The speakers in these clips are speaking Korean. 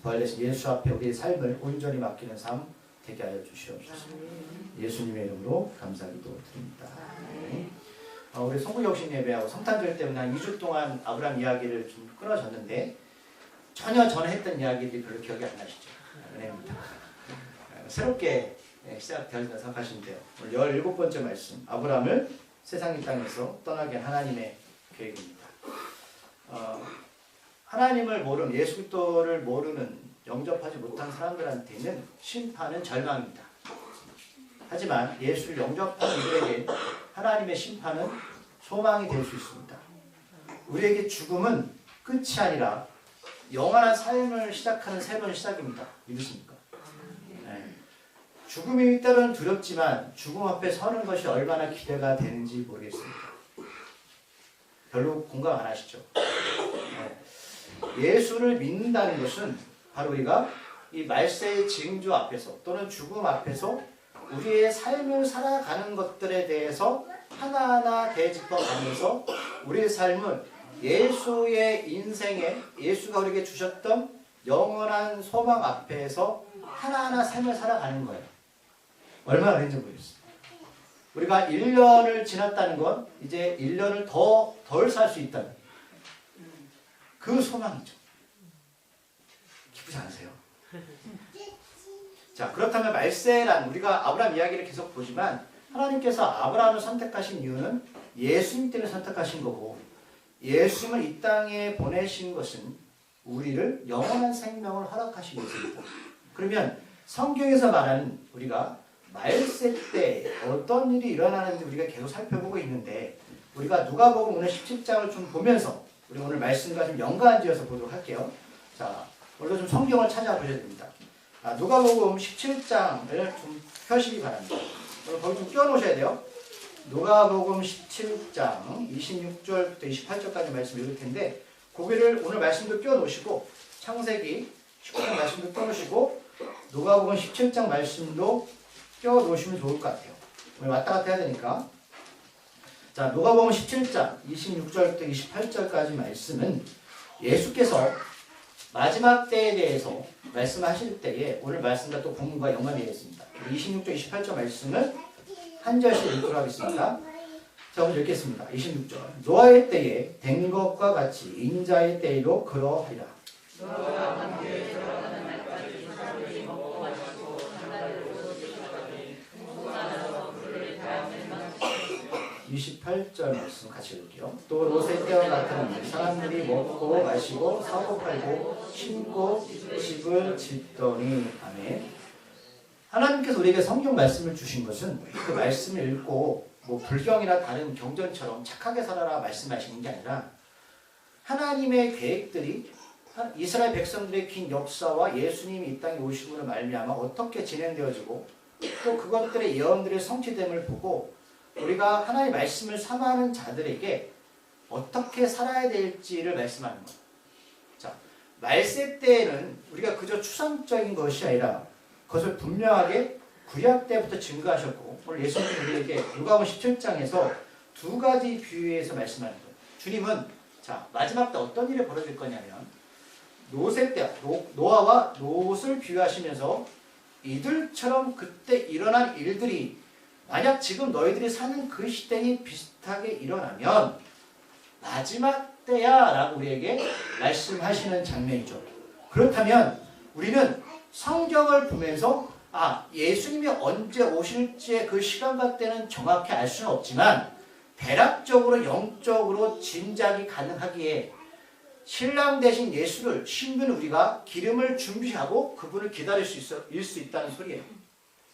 부활되신 예수 앞에 우리의 삶을 온전히 맡기는 삶 되게 하여 주시옵소서. 예수님의 이름으로 감사기도 드립니다. 우리 성부역신 예배하고 성탄절 때문에 한 2주 동안 아브라함 이야기를 좀 끊어졌는데 전혀 전에 했던 이야기들이 별로 기억이 안 나시죠? 은혜입니다. 새롭게 시작되었다고 생각하시면 돼요. 오늘 17번째 말씀, 아브라함을 세상 이 땅에서 떠나게 한 하나님의 계획입니다. 하나님을 모르는, 예수 그리스도를 모르는, 영접하지 못한 사람들한테는 심판은 절망입니다. 하지만 예수를 영접한 이들에게 하나님의 심판은 소망이 될 수 있습니다. 우리에게 죽음은 끝이 아니라 영원한 삶을 시작하는 새로운 시작입니다. 믿으십니까? 네. 죽음이 때로는 두렵지만 죽음 앞에 서는 것이 얼마나 기대가 되는지 모르겠습니다. 별로 공감 안 하시죠? 네. 예수를 믿는다는 것은 바로 우리가 이 말세의 징조 앞에서 또는 죽음 앞에서 우리의 삶을 살아가는 것들에 대해서 하나하나 되짚어가면서 우리의 삶은 예수의 인생에 예수가 우리에게 주셨던 영원한 소망 앞에서 하나하나 삶을 살아가는 거예요. 얼마나 되는지 모르겠어요. 우리가 1년을 지났다는 건 이제 1년을 덜 살 수 있다는 그 소망이죠. 기쁘지 않으세요? 자, 그렇다면 말세란 우리가 아브라함 이야기를 계속 보지만 하나님께서 아브라함을 선택하신 이유는 예수님 때문에 선택하신 거고 예수님을 이 땅에 보내신 것은 우리를 영원한 생명을 허락하시기 위해서입니다. 그러면 성경에서 말하는 우리가 말세 때 어떤 일이 일어나는지 우리가 계속 살펴보고 있는데 우리가 누가복음 오늘 17장을 좀 보면서 우리 오늘 말씀과 좀 연관지어서 보도록 할게요. 자, 오늘도 좀 성경을 찾아보셔야 됩니다. 누가복음 17장을 좀 펴시기 바랍니다. 오늘 거기 좀 끼워놓으셔야 돼요. 누가복음 17장 26절부터 28절까지 말씀 읽을 텐데 고개를 오늘 말씀도 끼워놓으시고 창세기 19장 말씀도 끼워놓으시고 누가복음 17장 말씀도 끼워놓으시면 좋을 것 같아요. 오늘 왔다 갔다 해야 되니까. 자, 누가복음 17장 26절부터 28절까지 말씀은 예수께서 마지막 때에 대해서 말씀하실 때에 오늘 말씀과 또 본문과 연관되어 있습니다. 26절 28절 말씀을 한 절씩 읽도록 하겠습니다. 자, 오늘 읽겠습니다. 26절. 노아의 때에 된 것과 같이 인자의 때에도 그러하리라. 28절 말씀 같이 읽을게요. 또 롯의 때와 같으니 사람들이 먹고 마시고 사고 팔고 심고 집을 짓더니. 아멘. 하나님께서 우리에게 성경 말씀을 주신 것은 그 말씀을 읽고 뭐 불경이나 다른 경전처럼 착하게 살아라 말씀하시는 게 아니라 하나님의 계획들이 이스라엘 백성들의 긴 역사와 예수님이 이 땅에 오심으로 말미암아 어떻게 진행되어지고 또 그것들의 예언들의 성취됨을 보고 우리가 하나님의 말씀을 삼아하는 자들에게 어떻게 살아야 될지를 말씀하는 거예요. 자, 말세 때에는 우리가 그저 추상적인 것이 아니라 그것을 분명하게 구약 때부터 증거하셨고 오늘 예수님이 우리에게 누가복음 17장에서 두 가지 비유에서 말씀하는 거예요. 주님은 자, 마지막 때 어떤 일이 벌어질 거냐면 롯의 때, 노아와 롯을 비유하시면서 이들처럼 그때 일어난 일들이 만약 지금 너희들이 사는 그 시대에 비슷하게 일어나면 마지막 때야 라고 우리에게 말씀하시는 장면이죠. 그렇다면 우리는 성경을 보면서 예수님이 언제 오실지의 그 시간과 때는 정확히 알 수는 없지만 대략적으로 영적으로 짐작이 가능하기에 신랑 되신 예수를 신부는 우리가 기름을 준비하고 그분을 기다릴 수 있다는 소리예요.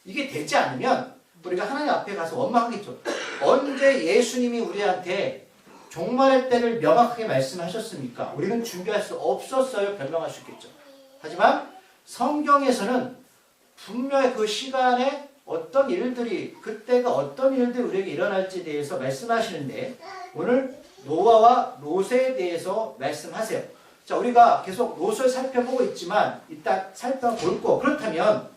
이게 되지 않으면 우리가 하나님 앞에 가서 원망하겠죠. 언제 예수님이 우리한테 종말의 때를 명확하게 말씀하셨습니까? 우리는 준비할 수 없었어요. 변명할 수 있겠죠. 하지만 성경에서는 분명히 그 시간에 어떤 일들이 그때가 어떤 일들이 우리에게 일어날지에 대해서 말씀하시는데 오늘 노아와 롯에 대해서 말씀하세요. 자, 우리가 계속 롯을 살펴보고 있지만 이따 살펴볼 거. 그렇다면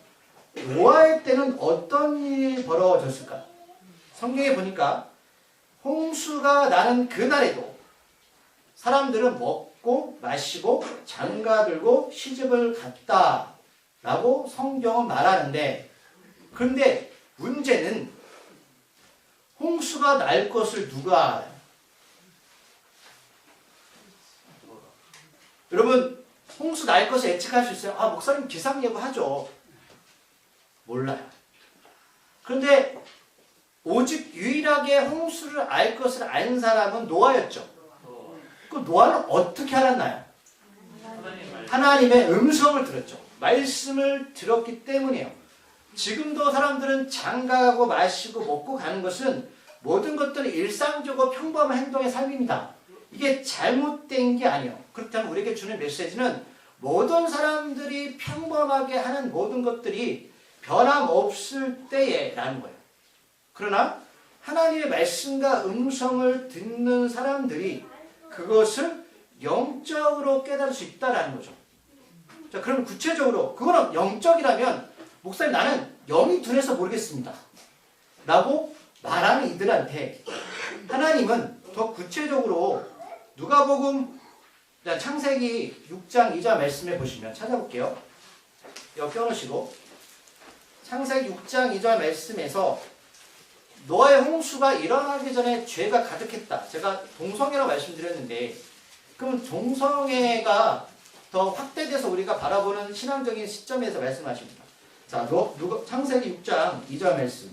노아의 때는 어떤 일이 벌어졌을까? 성경에 보니까 홍수가 나는 그날에도 사람들은 먹고 먹고 마시고 장가들고 시집을 갔다 라고 성경은 말하는데, 그런데 문제는 홍수가 날 것을 누가 알아요? 여러분, 홍수 날 것을 예측할 수 있어요? 아, 목사님 기상 예보하죠. 몰라요. 그런데 오직 유일하게 홍수를 알 것을 아는 사람은 노아였죠. 그 노아는 어떻게 알았나요? 하나님의 음성을 들었죠. 말씀을 들었기 때문이에요. 지금도 사람들은 장가가고 마시고 먹고 가는 것은 모든 것들은 일상적으로 평범한 행동의 삶입니다. 이게 잘못된 게 아니에요. 그렇다면 우리에게 주는 메시지는 모든 사람들이 평범하게 하는 모든 것들이 변함없을 때에 라는 거예요. 그러나 하나님의 말씀과 음성을 듣는 사람들이 그것을 영적으로 깨달을 수 있다는 거죠. 자, 그럼 구체적으로 그거는 영적이라면 목사님 나는 영이 둔해서 모르겠습니다 라고 말하는 이들한테 하나님은 더 구체적으로 누가복음 창세기 6장 2절 말씀에 보시면 찾아볼게요. 여기 껴놓으시고 창세기 6장 2절 말씀에서 노아의 홍수가 일어나기 전에 죄가 가득했다. 제가 동성애라고 말씀드렸는데 그럼 동성애가 더 확대돼서 우리가 바라보는 신앙적인 시점에서 말씀하십니다. 자, 창세기 6장 2절 말씀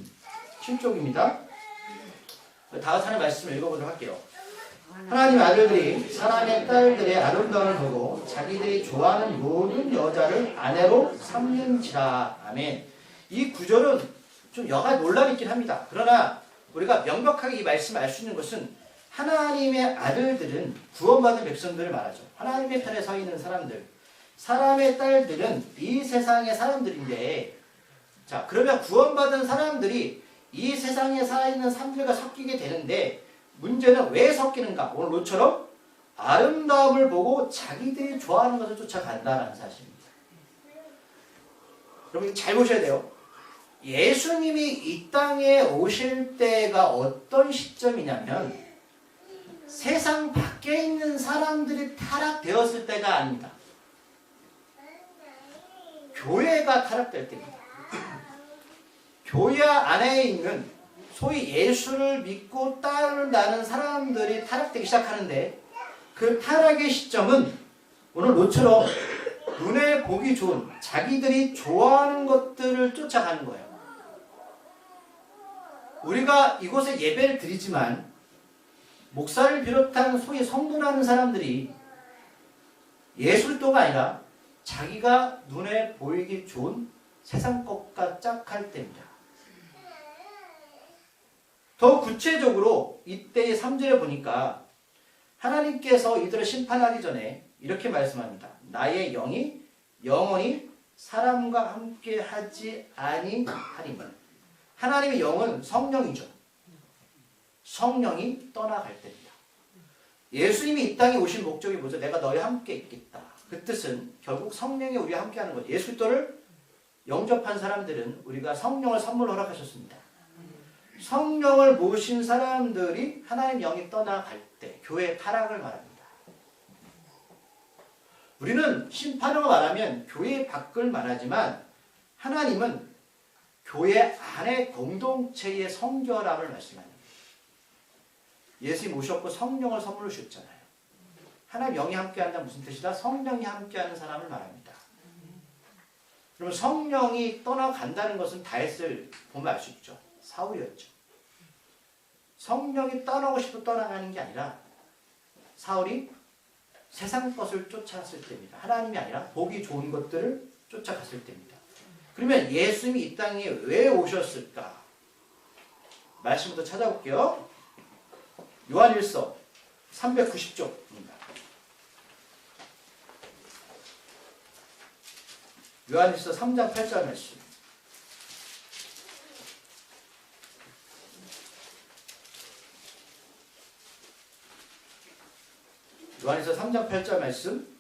7쪽입니다. 다 같이 하는 말씀을 읽어보도록 할게요. 하나님 아들들이 사람의 딸들의 아름다움을 보고 자기들이 좋아하는 모든 여자를 아내로 삼는지라. 아멘. 이 구절은 좀 여가 논란이 있긴 합니다. 그러나 우리가 명백하게 이 말씀을 알 수 있는 것은 하나님의 아들들은 구원받은 백성들을 말하죠. 하나님의 편에 서 있는 사람들. 사람의 딸들은 이 세상의 사람들인데, 자, 그러면 구원받은 사람들이 이 세상에 살아있는 사람들과 섞이게 되는데 문제는 왜 섞이는가? 오늘 로처럼 아름다움을 보고 자기들이 좋아하는 것을 쫓아간다는 사실입니다. 여러분 잘 보셔야 돼요. 예수님이 이 땅에 오실 때가 어떤 시점이냐면 세상 밖에 있는 사람들이 타락되었을 때가 아닙니다. 교회가 타락될 때입니다. 교회 안에 있는 소위 예수를 믿고 따른다는 사람들이 타락되기 시작하는데 그 타락의 시점은 오늘 노처럼 눈에 보기 좋은 자기들이 좋아하는 것들을 쫓아가는 거예요. 우리가 이곳에 예배를 드리지만 목사를 비롯한 소위 성도라는 사람들이 예술도가 아니라 자기가 눈에 보이기 좋은 세상 것과 짝할 때입니다. 더 구체적으로 이때의 3절에 보니까 하나님께서 이들을 심판하기 전에 이렇게 말씀합니다. 나의 영이 영원히 사람과 함께 하지 아니하리니. 하나님의 영은 성령이죠. 성령이 떠나갈 때입니다. 예수님이 이 땅에 오신 목적이 뭐죠? 내가 너희와 함께 있겠다. 그 뜻은 결국 성령이 우리와 함께 하는 거죠. 예수 그리스도를 영접한 사람들은 우리가 성령을 선물로 허락하셨습니다. 성령을 모신 사람들이 하나님 영이 떠나갈 때 교회의 타락을 말합니다. 우리는 심판으로 말하면 교회 밖을 말하지만 하나님은 교회 안의 공동체의 성결함을 말씀합니다. 예수님 오셨고 성령을 선물로 주셨잖아요. 하나님 영이 함께한다 무슨 뜻이다? 성령이 함께하는 사람을 말합니다. 그러면 성령이 떠나간다는 것은 다윗을 보면 알 수 있죠. 사울이었죠. 성령이 떠나고 싶어 떠나가는 게 아니라 사울이 세상 것을 쫓아갔을 때입니다. 하나님이 아니라 보기 좋은 것들을 쫓아갔을 때입니다. 그러면 예수님이 이 땅에 왜 오셨을까? 말씀부터 찾아볼게요. 요한일서 390쪽입니다. 요한일서 3장 8절 말씀. 요한일서 3장 8절 말씀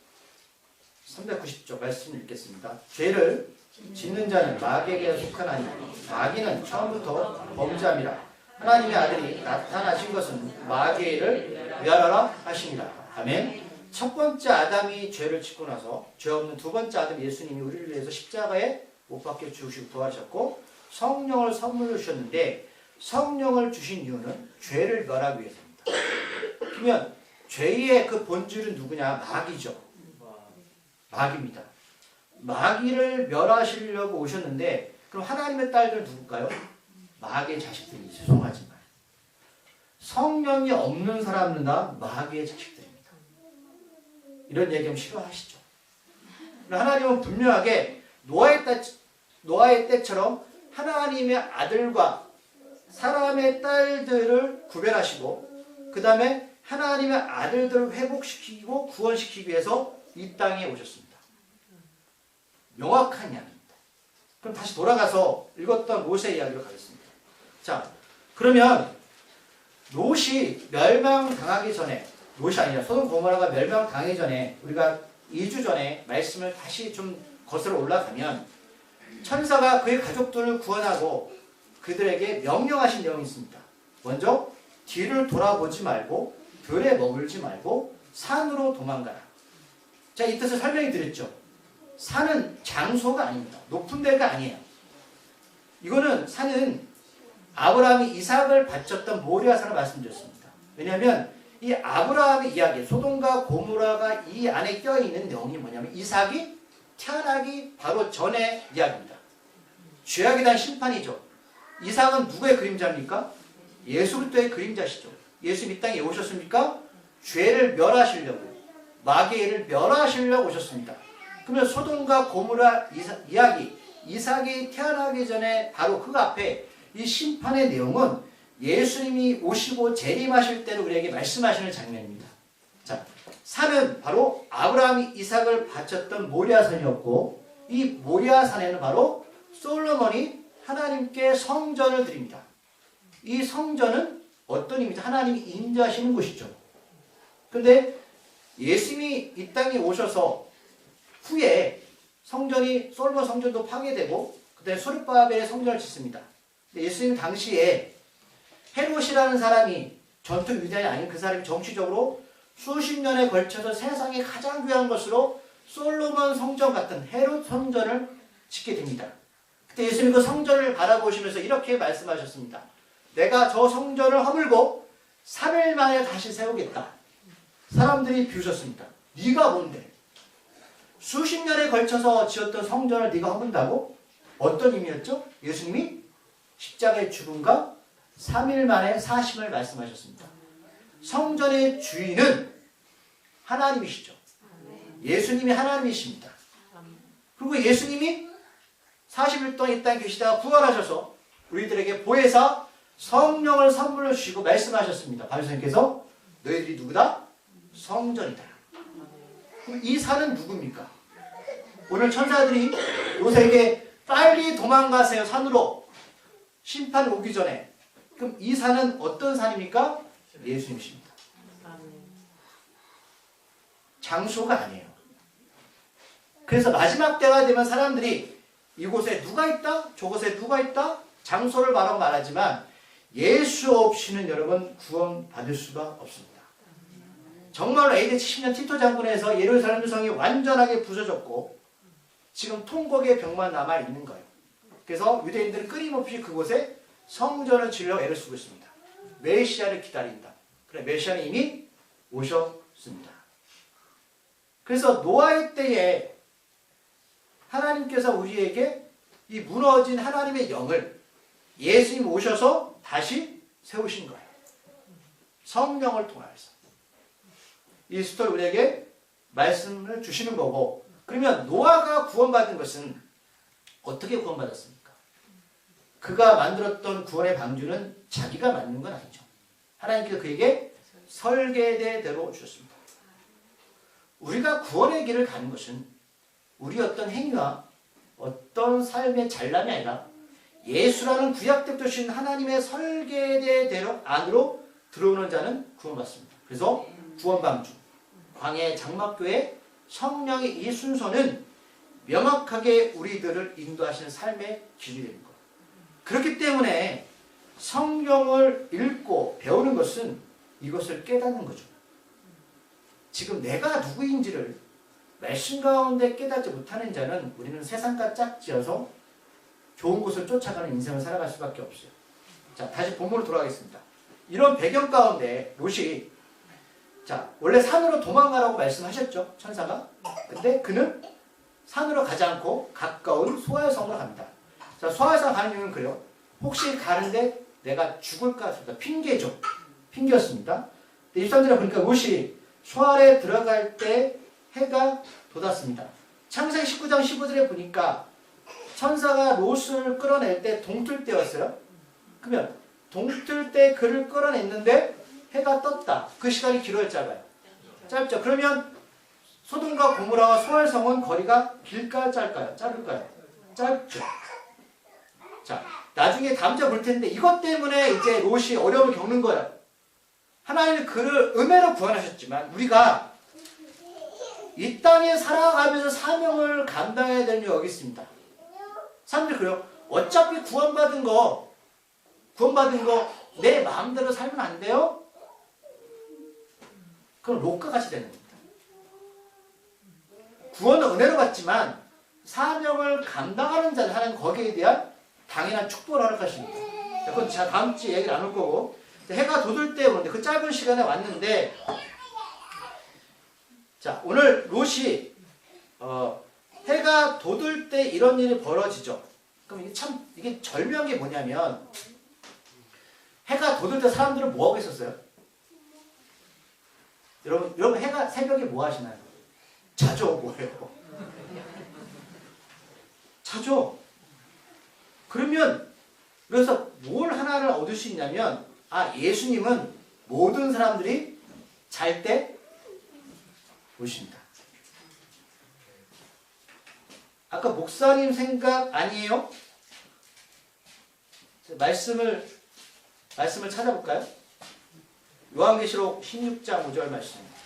390쪽 말씀 읽겠습니다. 죄를 짓는 자는 마귀에게 속하나니 마귀는 처음부터 범죄함이라. 하나님의 아들이 나타나신 것은 마귀를 멸하라 하십니다. 아멘. 첫 번째 아담이 죄를 짓고 나서 죄 없는 두 번째 아담 예수님이 우리를 위해서 십자가에 못 박혀 죽으시고 부활하셨고 성령을 선물로 주셨는데 성령을 주신 이유는 죄를 멸하기 위해서입니다. 그러면 죄의 그 본질은 누구냐? 마귀죠. 마귀입니다. 마귀를 멸하시려고 오셨는데 그럼 하나님의 딸들은 누굴까요? 마귀의 자식들이 죄송하지만 성령이 없는 사람은 다 마귀의 자식들입니다. 이런 얘기하면 싫어하시죠. 하나님은 분명하게 노아의 때처럼 하나님의 아들과 사람의 딸들을 구별하시고 그 다음에 하나님의 아들들을 회복시키고 구원시키기 위해서 이 땅에 오셨습니다. 명확한 이야기입니다. 그럼 다시 돌아가서 읽었던 롯의 이야기로 가겠습니다. 자, 그러면 롯이 멸망당하기 전에, 롯이 아니라 소돔 고모라가 멸망당하기 전에 우리가 2주 전에 말씀을 다시 좀 거슬러 올라가면 천사가 그의 가족들을 구원하고 그들에게 명령하신 내용이 있습니다. 먼저 뒤를 돌아보지 말고 들에 머물지 말고 산으로 도망가라. 자, 이 뜻을 설명해 드렸죠. 산은 장소가 아닙니다. 높은 데가 아니에요. 이거는 산은 아브라함이 이삭을 바쳤던 모리아산을 말씀드렸습니다. 왜냐하면 이 아브라함의 이야기, 소돔과 고모라가 이 안에 껴있는 내용이 뭐냐면 이삭이 태어나기 바로 전의 이야기입니다. 죄악에 대한 심판이죠. 이삭은 누구의 그림자입니까? 예수 그리스도의 그림자시죠. 예수 이 땅에 오셨습니까? 죄를 멸하시려고, 마귀를 멸하시려고 오셨습니다. 그러면 소돔과 고모라 이야기, 이삭이 태어나기 전에 바로 그 앞에 이 심판의 내용은 예수님이 오시고 재림하실 때로 우리에게 말씀하시는 장면입니다. 자, 산은 바로 아브라함이 이삭을 바쳤던 모리아산이었고 이 모리아산에는 바로 솔로몬이 하나님께 성전을 드립니다. 이 성전은 어떤 의미입니다? 하나님이 임재하시는 곳이죠. 그런데 예수님이 이 땅에 오셔서 후에 성전이 솔로몬 성전도 파괴되고 그다음에 소르바벨의 성전을 짓습니다. 예수님 당시에 헤롯이라는 사람이 전투 유대인이 아닌 그 사람이 정치적으로 수십 년에 걸쳐서 세상에 가장 귀한 것으로 솔로몬 성전 같은 헤롯 성전을 짓게 됩니다. 그때 예수님 그 성전을 바라보시면서 이렇게 말씀하셨습니다. 내가 저 성전을 허물고 3일 만에 다시 세우겠다. 사람들이 비웃었습니다. 네가 뭔데? 수십 년에 걸쳐서 지었던 성전을 네가 허문다고? 어떤 의미였죠? 예수님이 십자가의 죽음과 3일 만에 사심을 말씀하셨습니다. 성전의 주인은 하나님이시죠. 예수님이 하나님이십니다. 그리고 예수님이 40일 동안 이 땅에 계시다가 부활하셔서 우리들에게 보혜사 성령을 선물로 주시고 말씀하셨습니다. 바리새인께서 너희들이 누구다? 성전이다. 그럼 이 산은 누굽니까? 오늘 천사들이 롯에게 빨리 도망가세요 산으로 심판 오기 전에. 그럼 이 산은 어떤 산입니까? 예수님이십니다. 장소가 아니에요. 그래서 마지막 때가 되면 사람들이 이곳에 누가 있다? 저곳에 누가 있다? 장소를 말하고 말하지만 예수 없이는 여러분 구원받을 수가 없습니다. 정말로 AD 70년 티토 장군에서 예루살렘 성이 완전하게 부서졌고 지금 통곡의 벽만 남아있는 거예요. 그래서 유대인들은 끊임없이 그곳에 성전을 지으려고 애를 쓰고 있습니다. 메시아를 기다린다. 그래, 메시아는 이미 오셨습니다. 그래서 노아의 때에 하나님께서 우리에게 이 무너진 하나님의 영을 예수님 오셔서 다시 세우신 거예요. 성령을 통해서. 이 스토리 우리에게 말씀을 주시는 거고, 그러면 노아가 구원받은 것은 어떻게 구원받았습니까? 그가 만들었던 구원의 방주는 자기가 만든 건 아니죠. 하나님께서 그에게 설계대로 주셨습니다. 우리가 구원의 길을 가는 것은 우리 어떤 행위와 어떤 삶의 잘남이 아니라 예수라는 구약 때부터 주신 하나님의 설계대로 안으로 들어오는 자는 구원받습니다. 그래서 구원방주, 광해 장막교회 성령의 이 순서는 명확하게 우리들을 인도하시는 삶의 기준이 되는 거예요. 그렇기 때문에 성경을 읽고 배우는 것은 이것을 깨닫는 거죠. 지금 내가 누구인지를 말씀 가운데 깨닫지 못하는 자는 우리는 세상과 짝지어서 좋은 곳을 쫓아가는 인생을 살아갈 수밖에 없어요. 자, 다시 본문으로 돌아가겠습니다. 이런 배경 가운데 롯이 자, 원래 산으로 도망가라고 말씀하셨죠, 천사가. 근데 그는 산으로 가지 않고 가까운 소알성으로 갑니다. 자, 소알성 가는 이유는 그래요. 혹시 가는데 내가 죽을 것 같습니다. 핑계죠. 핑계였습니다. 23절에 보니까 롯이 소알에 들어갈 때 해가 돋았습니다. 창세기 19장 15절에 보니까 천사가 롯을 끌어낼 때 동틀 때였어요. 그러면 동틀 때 그를 끌어냈는데 해가 떴다. 그 시간이 길어요, 짧아요? 짧죠. 그러면 소돔과 고모라와 소알성은 거리가 길까요, 짧까요? 짧을까요? 짧죠. 자, 나중에 다음 절 볼 텐데 이것 때문에 이제 롯이 어려움을 겪는 거예요. 하나님이 그를 은혜로 구원하셨지만 우리가 이 땅에 살아가면서 사명을 감당해야 되는 게 여기 있습니다. 사람들이 그래요. 어차피 구원받은 거 내 마음대로 살면 안 돼요? 그럼 롯과 같이 되는 겁니다. 구원은 은혜로 받지만 사명을 감당하는 자는 하나님 거기에 대한 당연한 축복을 허락하십니다. 그건 제가 다음 주에 얘기를 나눌 거고 해가 돋을 때 오는데 그 짧은 시간에 왔는데 자, 오늘 롯이 해가 돋을 때 이런 일이 벌어지죠. 그럼 이게 절묘한 게 뭐냐면 해가 돋을 때 사람들은 뭐 하고 있었어요? 여러분 해가 새벽에 뭐 하시나요? 자죠, 뭐예요? 자죠. 그러면 그래서 뭘 하나를 얻을 수 있냐면 예수님은 모든 사람들이 잘 때 오십니다. 아까 목사님 생각 아니에요? 말씀을 찾아볼까요? 요한계시록 16장 5절 말씀입니다.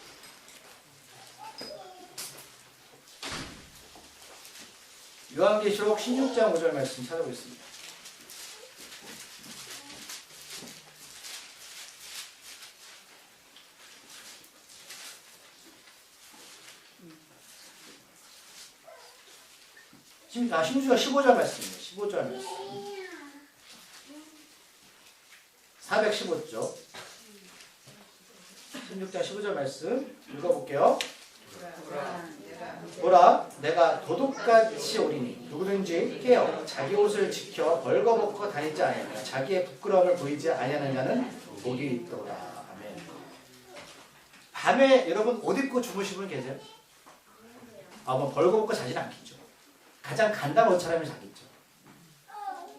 요한계시록 16장 5절 말씀 찾아보겠습니다. 신주가 15절 말씀입니다. 15절 말씀. 415쪽. 16장 15절 말씀 읽어볼게요. 보라, 내가 도둑같이 오리니 누구든지 깨어 자기 옷을 지켜 벌거벗고 다니지 아니하며 자기의 부끄러움을 보이지 아니하는 자는 복이 있도다. 아멘. 밤에 여러분 옷 입고 주무신 분 계세요? 뭐 벌거벗고 자지는 않겠죠. 가장 간단한 옷차림을 자겠죠.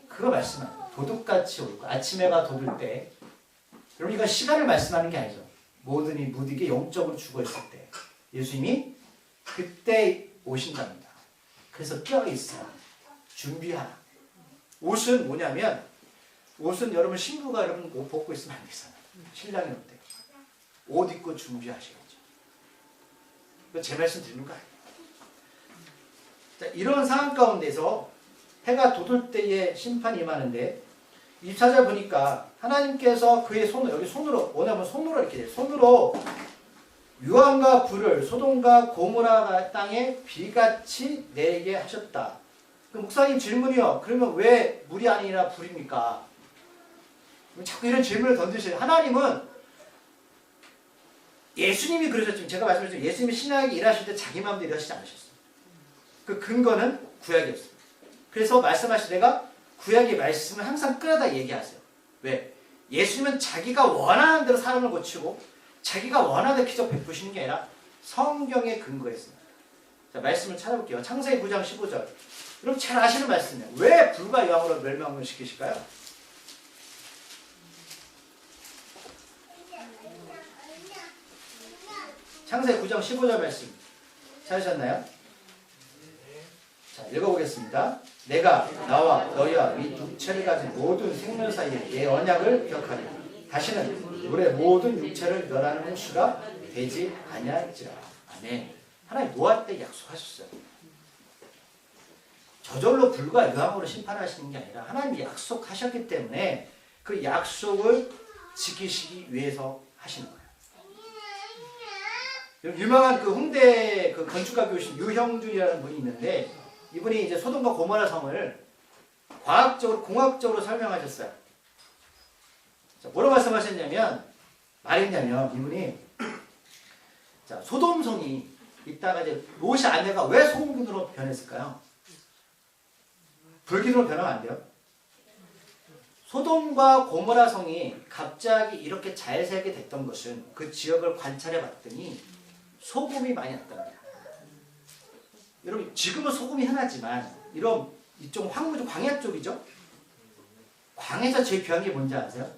그거 말씀하세요. 도둑같이 올 거야. 아침 해가 돋을 때. 여러분 이건 시간을 말씀하는 게 아니죠. 모든 이 무디게 영적으로 죽어있을 때 예수님이 그때 오신답니다. 그래서 껴있어. 준비하라. 옷은 뭐냐면 옷은 여러분 신부가 여러분 옷 벗고 있으면 안 되잖아요. 신랑이 올 때. 옷 입고 준비하셔야죠. 제 말씀 드리는 거 아니에요. 자, 이런 상황 가운데서 해가 돋을 때에 심판이 임하는데 24절 보니까 하나님께서 그의 손으로 여기 손으로 뭐냐면 손으로 이렇게 돼요. 손으로 유황과 불을 소돔과 고모라 땅에 비같이 내게 하셨다. 그 목사님 질문이요. 그러면 왜 물이 아니라 불입니까? 자꾸 이런 질문을 던지세요. 하나님은 예수님이 그러셨지만 제가 말씀드렸지만 예수님이 신약에 일하실 때 자기 마음대로 일하시지 않으셨어요. 그 근거는 구약이었습니다. 그래서 말씀하실 때가 구약의 말씀을 항상 끌어다 얘기하세요. 왜? 예수님은 자기가 원하는 대로 사람을 고치고 자기가 원하는 대로 기적 베푸시는 게 아니라 성경에 근거했습니다. 자, 말씀을 찾아볼게요. 창세기 9장 15절. 여러분 잘 아시는 말씀이에요. 왜 불과 여왕으로 멸망을 시키실까요? 창세기 9장 15절 말씀 찾으셨나요? 자, 읽어보겠습니다. 내가 나와 너희와 이 육체를 가진 모든 생물 사이에 내 언약을 기억하리. 다시는 물의 모든 육체를 멸하는 홍수가 되지 아니할지라. 아멘. 하나님 노아 때 약속하셨어요. 저절로 불과 유황으로 심판하시는 게 아니라 하나님이 약속하셨기 때문에 그 약속을 지키시기 위해서 하시는 거예요. 유명한 그 홍대 그 건축가 교수 유형준이라는 분이 있는데 이분이 이제 소돔과 고모라 성을 과학적으로 공학적으로 설명하셨어요. 자, 뭐라고 말씀하셨냐면 말했냐면 이분이 자, 소돔성이 이따가 이제 롯의 아내가 왜 소금기둥으로 변했을까요? 불기둥으로 변하면 안 돼요. 소돔과 고모라 성이 갑자기 이렇게 잘 살게 됐던 것은 그 지역을 관찰해 봤더니 소금이 많이 났답니다. 여러분 지금은 소금이 흔하지만 이런 이쪽 황무지 광야 쪽이죠. 광에서 제일 귀한 게 뭔지 아세요?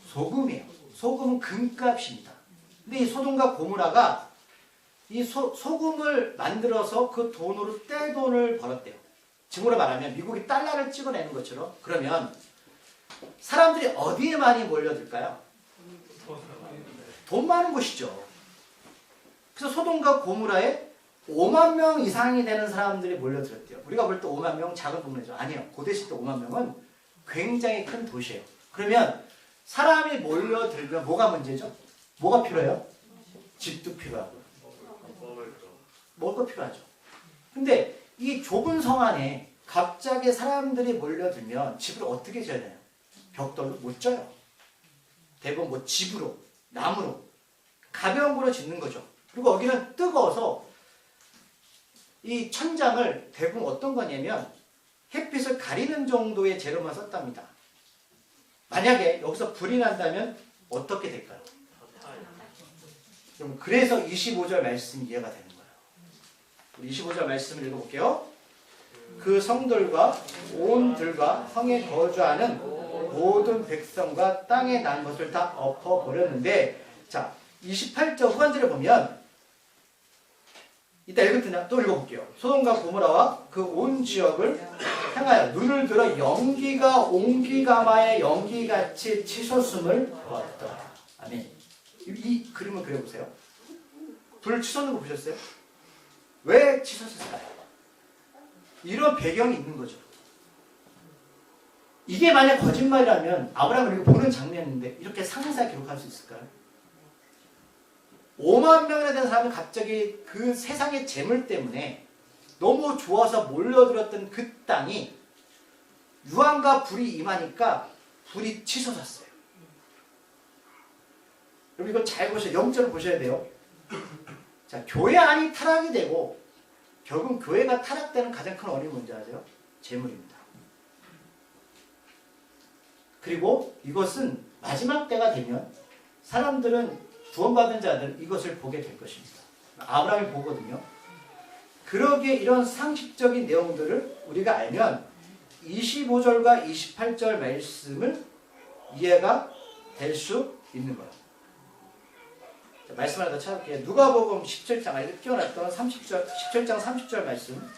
소금이에요. 소금은 금값입니다. 근데 이 소돔과 고모라가 이 소금을 만들어서 그 돈으로 떼돈을 벌었대요. 지금으로 말하면 미국이 달러를 찍어내는 것처럼. 그러면 사람들이 어디에 많이 몰려들까요? 돈 많은 곳이죠. 그래서 소돔과 고모라에 5만 명 이상이 되는 사람들이 몰려들었대요. 우리가 볼 때 5만 명 작은 동네죠. 아니요. 고대 시대 5만 명은 굉장히 큰 도시예요. 그러면 사람이 몰려들면 뭐가 문제죠? 뭐가 필요해요? 집도 필요하고 먹을 거 필요하죠. 근데 이 좁은 성 안에 갑자기 사람들이 몰려들면 집을 어떻게 지어야 되나요? 벽돌로 못 져요. 대부분 뭐 집으로, 나무로, 가벼운 거로 짓는 거죠. 그리고 여기는 뜨거워서 이 천장을 대부분 어떤 거냐면 햇빛을 가리는 정도의 재료만 썼답니다. 만약에 여기서 불이 난다면 어떻게 될까요? 그래서 25절 말씀이 이해가 되는 거예요. 우리 25절 말씀을 읽어볼게요. 그 성들과 온 들과 성에 거주하는 모든 백성과 땅에 난 것을 다 엎어버렸는데, 자 28절 후반절에 보면 이따 읽을 테냐 또 읽어볼게요. 소돔과 고모라와 그 온 지역을 향하여 눈을 들어 연기가 옹기가마의 연기같이 치솟음을 보았더라. 아멘. 이 그림을 그려보세요. 불 치솟는 거 보셨어요? 왜 치솟을까요? 이런 배경이 있는 거죠. 이게 만약 거짓말이라면 아브라함을 이렇게 보는 장면인데 이렇게 상세하게 기록할 수 있을까요? 5만 명이나 되는 사람이 갑자기 그 세상의 재물 때문에 너무 좋아서 몰려들었던 그 땅이 유황과 불이 임하니까 불이 치솟았어요. 여러분 이거 잘 보셔야, 영적으로 보셔야 돼요. 자, 교회 안이 타락이 되고 결국 교회가 타락되는 가장 큰 원인이 뭔지 아세요? 재물입니다. 그리고 이것은 마지막 때가 되면 사람들은 구원받은 자들 이것을 보게 될 것입니다. 아브라함이 보거든요. 그러기에 이런 상식적인 내용들을 우리가 알면 25절과 28절 말씀을 이해가 될 수 있는 거예요. 자, 말씀 하나 더 찾아볼게요. 누가복음 17장, 아니 끼워놨던 17장 30절 말씀.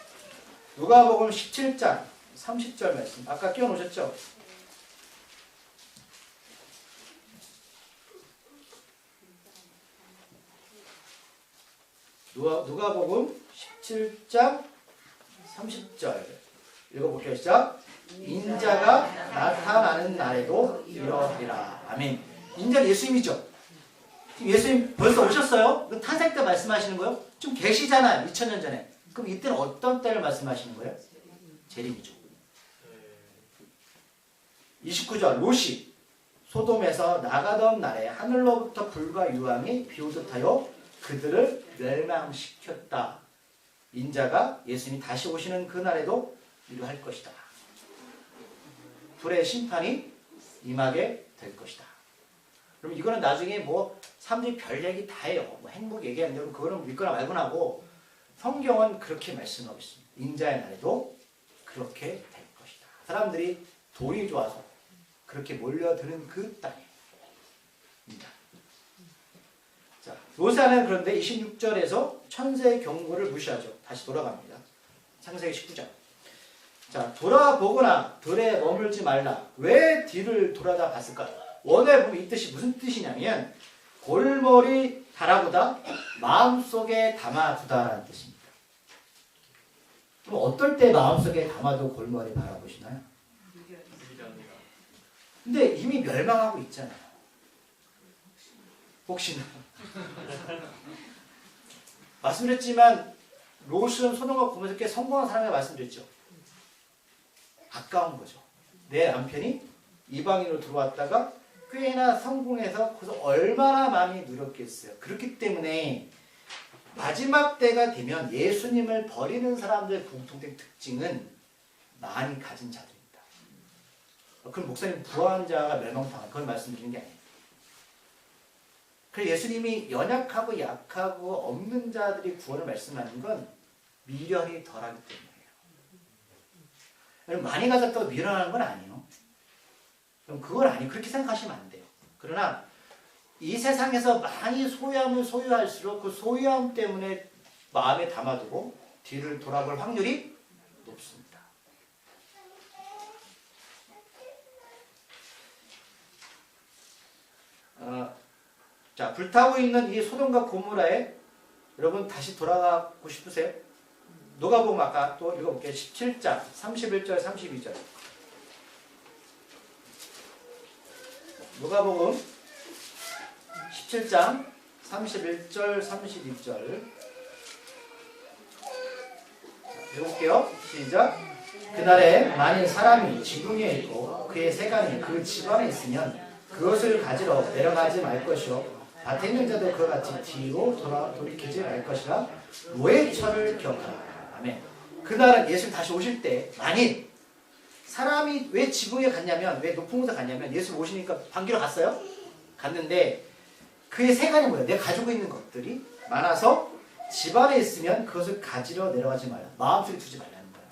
누가복음 17장 30절 말씀. 아까 끼워놓으셨죠? 누가복음 17장 30절 읽어볼게요. 시작. 인자가 나타나는 날에도 이러리라. 아멘. 인자는 예수님이죠. 지금 예수님 벌써 오셨어요? 탄생 때 말씀하시는 거예요? 좀 계시잖아요. 2000년 전에. 그럼 이때는 어떤 때를 말씀하시는 거예요? 재림이죠. 29절 롯이 소돔에서 나가던 날에 하늘로부터 불과 유황이 비오듯 하여 그들을 멸망시켰다. 인자가 예수님이 다시 오시는 그날에도 이루할 것이다. 불의 심판이 임하게 될 것이다. 그럼 이거는 나중에 뭐 사람들이 별 얘기 다 해요. 뭐 행복 얘기하는데 그거는 믿거나 말거나 하고 성경은 그렇게 말씀하고 있습니다. 인자의 날에도 그렇게 될 것이다. 사람들이 돈이 좋아서 그렇게 몰려드는 그 땅입니다. 자, 롯은 그런데 26절에서 천세의 경고를 무시하죠. 다시 돌아갑니다. 창세기 19장. 자, 돌아보거나 들에 머물지 말라. 왜 뒤를 돌아다 봤을까? 원어에 보면 이 뜻이 무슨 뜻이냐면 골머리 바라보다 마음속에 담아두다라는 뜻입니다. 그럼 어떨 때 마음속에 담아도 골머리 바라보시나요? 근데 이미 멸망하고 있잖아요. 혹시나. 말씀드렸지만 롯은 소돔과 고모라에서 꽤 성공한 사람이라고 말씀드렸죠. 가까운 거죠. 내 남편이 이방인으로 들어왔다가 꽤나 성공해서 거기서 얼마나 많이 누렸겠어요. 그렇기 때문에 마지막 때가 되면 예수님을 버리는 사람들의 공통된 특징은 많이 가진 자들입니다. 그럼 목사님 부한 자가 멸망당한 그걸 말씀드리는 게 아니에요. 그래서 예수님이 연약하고 약하고 없는 자들이 구원을 말씀하는 건 미련이 덜하기 때문이에요. 많이 가졌다고 미련하는 건 아니에요. 그럼 그건 아니에요. 그렇게 생각하시면 안 돼요. 그러나 이 세상에서 많이 소유함을 소유할수록 그 소유함 때문에 마음에 담아두고 뒤를 돌아볼 확률이 높습니다. 자, 불타고 있는 이 소돔과 고모라에 여러분 다시 돌아가고 싶으세요? 누가복음 아까 또 읽어볼게요. 17장 31절 32절. 누가복음 17장 31절 32절 읽어볼게요. 시작. 그날에 만일 사람이 지붕에 있고 그의 세간이 그 집안에 있으면 그것을 가지러 내려가지 말 것이요 밭에 있는 자도 그와 같이 뒤로 돌이키지 말 것이라 노예처를 기억하라. 아멘. 그날은 예수님 다시 오실 때 만일 사람이 왜 지붕에 갔냐면 왜 높은 곳에 갔냐면 예수 오시니까 반기로 갔어요. 갔는데 그의 세간이 뭐예요? 내가 가지고 있는 것들이 많아서 집안에 있으면 그것을 가지러 내려가지 말라. 마음속에 두지 말라는 거예요.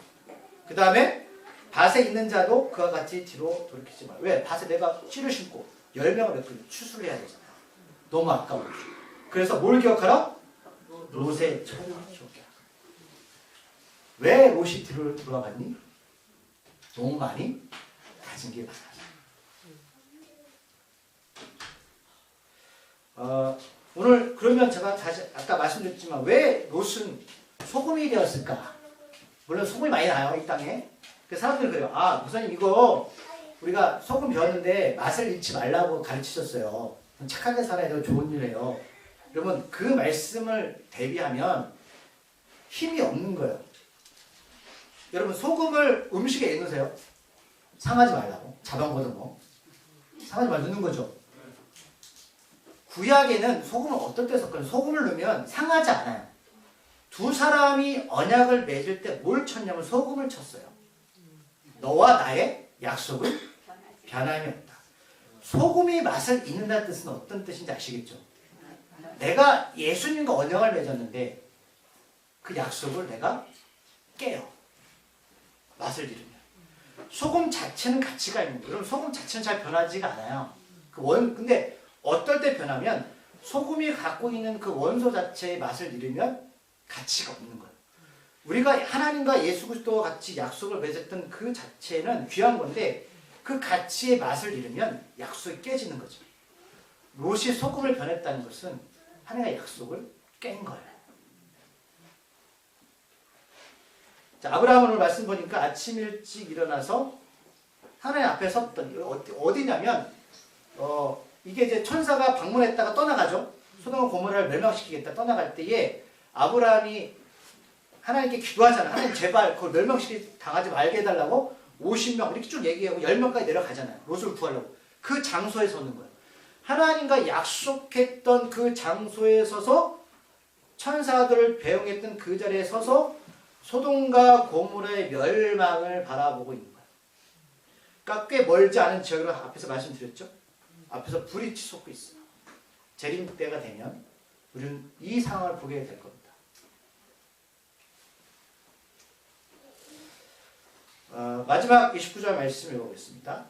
그 다음에 밭에 있는 자도 그와 같이 뒤로 돌이키지 말라. 왜? 밭에 내가 씨를 심고 열매가 맺고 추수를 해야 되잖아. 너무 아까워. 그래서 뭘 기억하라? 롯의 처를 기억해라. 왜 롯이 뒤로 돌아갔니? 너무 많이 가진 게 많아서. 오늘 그러면 제가 다시 아까 말씀드렸지만 왜 롯은 소금이 되었을까? 물론 소금이 많이 나요 이 땅에. 그 사람들이 그래요. 아 목사님 이거 우리가 소금 배웠는데 맛을 잃지 말라고 가르치셨어요. 착하게 살아야 돼요. 좋은 일이에요. 여러분 그 말씀을 대비하면 힘이 없는 거예요. 여러분 소금을 음식에 넣으세요. 상하지 말라고. 자방거든 뭐. 상하지 말고 넣는 거죠. 구약에는 소금을 어떨 때 섞어요? 소금을 넣으면 상하지 않아요. 두 사람이 언약을 맺을 때 뭘 쳤냐면 소금을 쳤어요. 너와 나의 약속을 변함이 없다. 소금이 맛을 잃는다는 뜻은 어떤 뜻인지 아시겠죠? 내가 예수님과 언약을 맺었는데 그 약속을 내가 깨요. 맛을 잃으면. 소금 자체는 가치가 있는 거예요. 소금 자체는 잘 변하지가 않아요. 근데 어떨 때 변하면 소금이 갖고 있는 그 원소 자체의 맛을 잃으면 가치가 없는 거예요. 우리가 하나님과 예수 그리스도와 같이 약속을 맺었던 그 자체는 귀한 건데 그 가치의 맛을 잃으면 약속이 깨지는 거죠. 롯이 소금을 변했다는 것은 하나님의 약속을 깬 거예요. 자, 아브라함은 오늘 말씀 보니까 아침 일찍 일어나서 하나님 앞에 섰던 어디냐면 이게 이제 천사가 방문했다가 떠나가죠. 소돔과 고모라를 멸망시키겠다 떠나갈 때에 아브라함이 하나님께 기도하잖아요. 하나님 제발 그걸 멸망시키 당하지 말게 해달라고 50명 이렇게 쭉 얘기하고 10명까지 내려가잖아요. 롯을 구하려고. 그 장소에 서는 거예요. 하나님과 약속했던 그 장소에 서서 천사들을 배웅했던 그 자리에 서서 소돔과 고모라의 멸망을 바라보고 있는 거예요. 그러니까 꽤 멀지 않은 지역으로 앞에서 말씀드렸죠. 앞에서 불이 치솟고 있어요. 재림 때가 되면 우리는 이 상황을 보게 될 겁니다. 마지막 29절 말씀 읽어보겠습니다.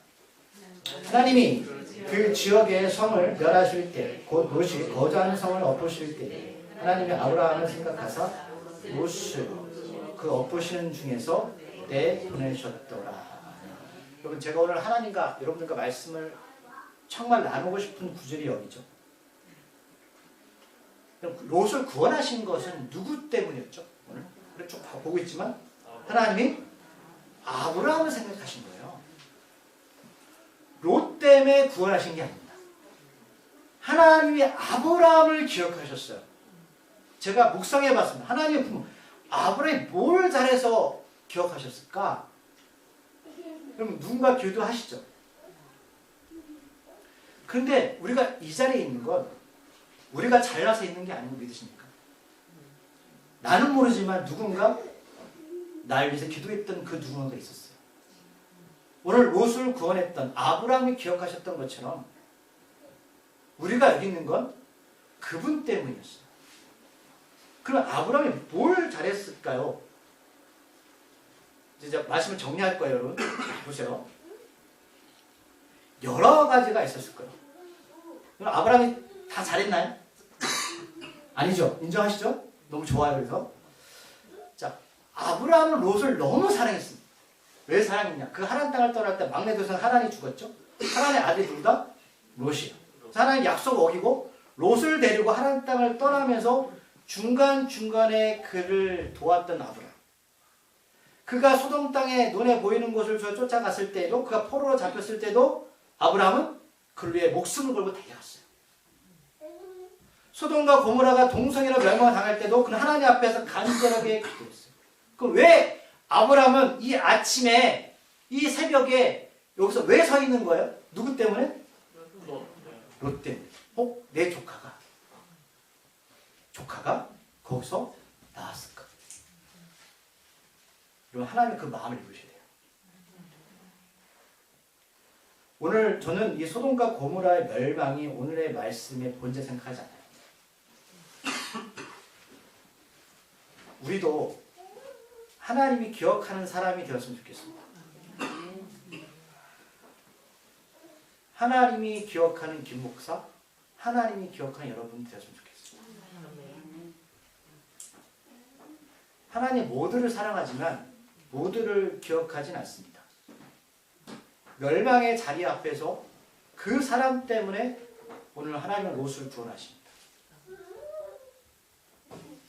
하나님이 그 지역의 성을 멸하실 때, 곧 롯이 거주하는 성을 엎으실 때 하나님이 아브라함을 생각하사 롯을 그 엎으시는 중에서 내보내셨더라. 여러분 제가 오늘 하나님과 여러분들과 말씀을 정말 나누고 싶은 구절이 여기죠. 롯을 구원하신 것은 누구 때문이었죠? 오늘 쭉 보고 있지만 하나님이 아브라함을 생각하신 거예요. 롯 때문에 구원하신 게 아닙니다. 하나님이 아브라함을 기억하셨어요. 제가 묵상해 봤습니다. 하나님의 부모 아브라함이 뭘 잘해서 기억하셨을까? 그럼 누군가 기도하시죠. 그런데 우리가 이 자리에 있는 건 우리가 잘나서 있는 게 아닌 거 믿으십니까? 나는 모르지만 누군가 날 위해서 기도했던 그 누군가가 있었어요. 오늘 롯을 구원했던 아브라함이 기억하셨던 것처럼 우리가 여기 있는 건 그분 때문이었어요. 그럼 아브라함이 뭘 잘했을까요? 이제 말씀을 정리할 거예요, 여러분. 보세요. 여러 가지가 있었을 거예요. 그럼 아브라함이 다 잘했나요? 아니죠. 인정하시죠? 너무 좋아요. 그래서 자, 아브라함은 롯을 너무 사랑했습니다. 왜 사랑했냐? 그 하란 땅을 떠날 때 막내 도성 하란이 죽었죠. 하란의 아들이 누구다? 롯이에요. 하나님 약속 어기고 롯을 데리고 하란 땅을 떠나면서 중간중간에 그를 도왔던 아브라함. 그가 소돔 땅에 눈에 보이는 곳을 쫓아갔을 때에도, 그가 포로로 잡혔을 때도 아브라함은 그를 위해 목숨을 걸고 달려갔어요. 소돔과 고모라가 동성애로 멸망당할 때도 그는 하나님 앞에서 간절하게 기도했어요. 그럼 왜 아브라함은 이 아침에, 이 새벽에 여기서 왜 서 있는 거예요? 누구 때문에? 롯 때문에. 내 조카가 거기서 나왔을까? 그럼 하나님은 그 마음을 읽으셔야 돼요. 오늘 저는 이 소돔과 고모라의 멸망이 오늘의 말씀의 본질 생각하지 않아요. 우리도 하나님이 기억하는 사람이 되었으면 좋겠습니다. 하나님이 기억하는 김 목사, 하나님이 기억하는 여러분 되었으면 좋겠습니다. 하나님 모두를 사랑하지만 모두를 기억하진 않습니다. 멸망의 자리 앞에서 그 사람 때문에 오늘 하나님은 롯을 구원하십니다.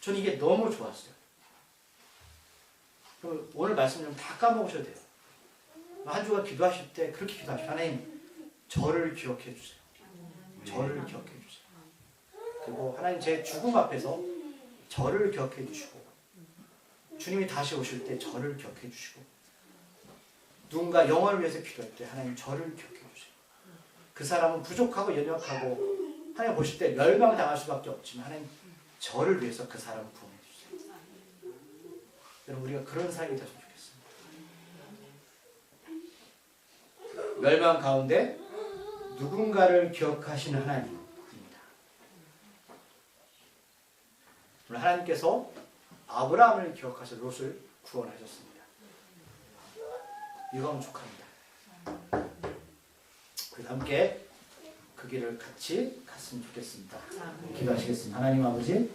저는 이게 너무 좋았어요. 오늘 말씀 좀 다 까먹으셔도 돼요. 한 주간 기도하실 때 그렇게 기도하십시오. 하나님, 저를 기억해 주세요. 저를 기억해 주세요. 그리고 하나님, 제 죽음 앞에서 저를 기억해 주시고, 주님이 다시 오실 때 저를 기억해 주시고, 누군가 영혼을 위해서 기도할 때 하나님 저를 기억해 주세요. 그 사람은 부족하고 연약하고 하나님 보실 때 멸망당할 수밖에 없지만 하나님 저를 위해서 그 사람을 구원해 주세요. 여러분, 우리가 그런 사람이 되었으면 좋겠습니다. 멸망 가운데 누군가를 기억하시는 하나님입니다. 오늘 하나님께서 아브라함을 기억하셔 롯을 구원하셨습니다. 이거 축하합니다. 그래서 함께 그 길을 같이 갔으면 좋겠습니다. 기도하시겠습니다. 하나님 아버지,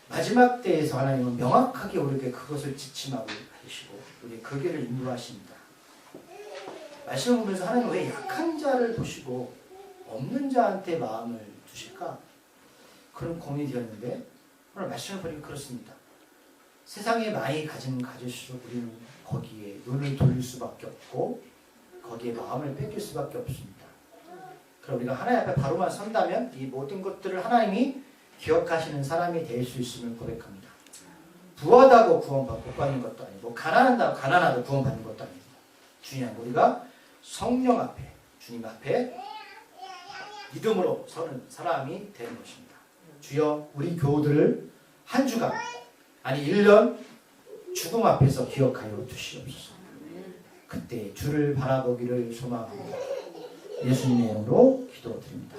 마지막 때에서 하나님은 명확하게 우리에게 그것을 지침하고 계시고 우리 그 길을 인도하십니다. 말씀을 보면서 하나님 왜 약한 자를 보시고 없는 자한테 마음을 두실까? 그런 고민이 되었는데 오늘 말씀을 보니까 그렇습니다. 세상에 많이 가질수록 우리는 거기에 눈을 돌릴 수밖에 없고 거기에 마음을 뺏길 수밖에 없습니다. 그럼 우리가 하나님 앞에 바로만 선다면 이 모든 것들을 하나님이 기억하시는 사람이 될 수 있음을 고백합니다. 부하다고 구원받고 가는 것도 아니고 가난하다고 구원받는 것도 아닙니다. 주님, 우리가 성령 앞에, 주님 앞에 믿음으로 서는 사람이 되는 것입니다. 주여, 우리 교우들을 한 주간, 아니 1년 죽음 앞에서 기억하여 주시옵소서. 그때 주를 바라보기를 소망합니다. 예수님의 이름으로 기도드립니다.